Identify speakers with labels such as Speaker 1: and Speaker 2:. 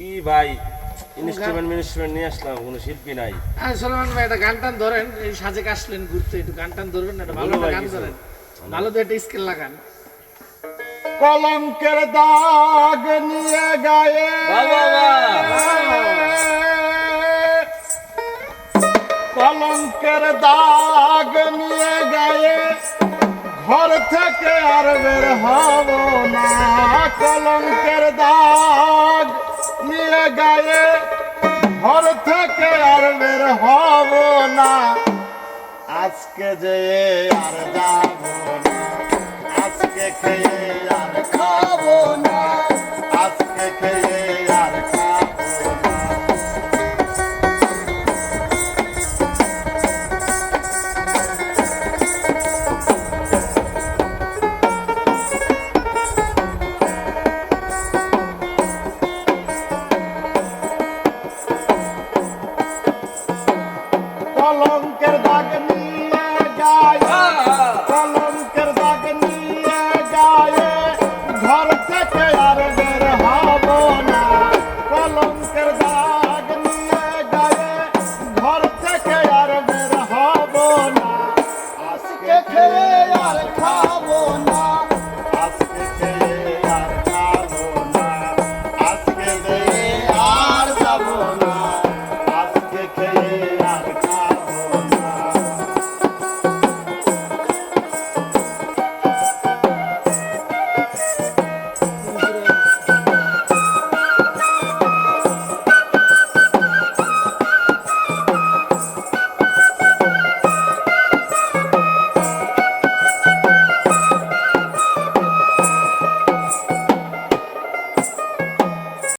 Speaker 1: কি ভাই ইনস্ট্রুমেন্ট নিয়ে আসলাম, কোনো শিল্পী নাই।
Speaker 2: হ্যাঁ সলমান ভাই, একটা গান টান ধরেন, এই সাজে আসলেন ঘুরতে, একটু গান টান ধরবেন না? একটা ভালো একটা গান ধরেন, ভালো তো একটা স্কেল লাগান।
Speaker 3: কলঙ্কের দাগ নিয়ে গায়ে, কলঙ্কের দাগ নিয়ে গায়ে, ঘর থেকে আর বের হব না। কলঙ্কের দাগ নিয়ে গায়ে, ঘর থেকে আর বের হব না। আজকে যে আর যাব না, আজকে খেয়ে আর খাবো না, আজকে খেয়ে আর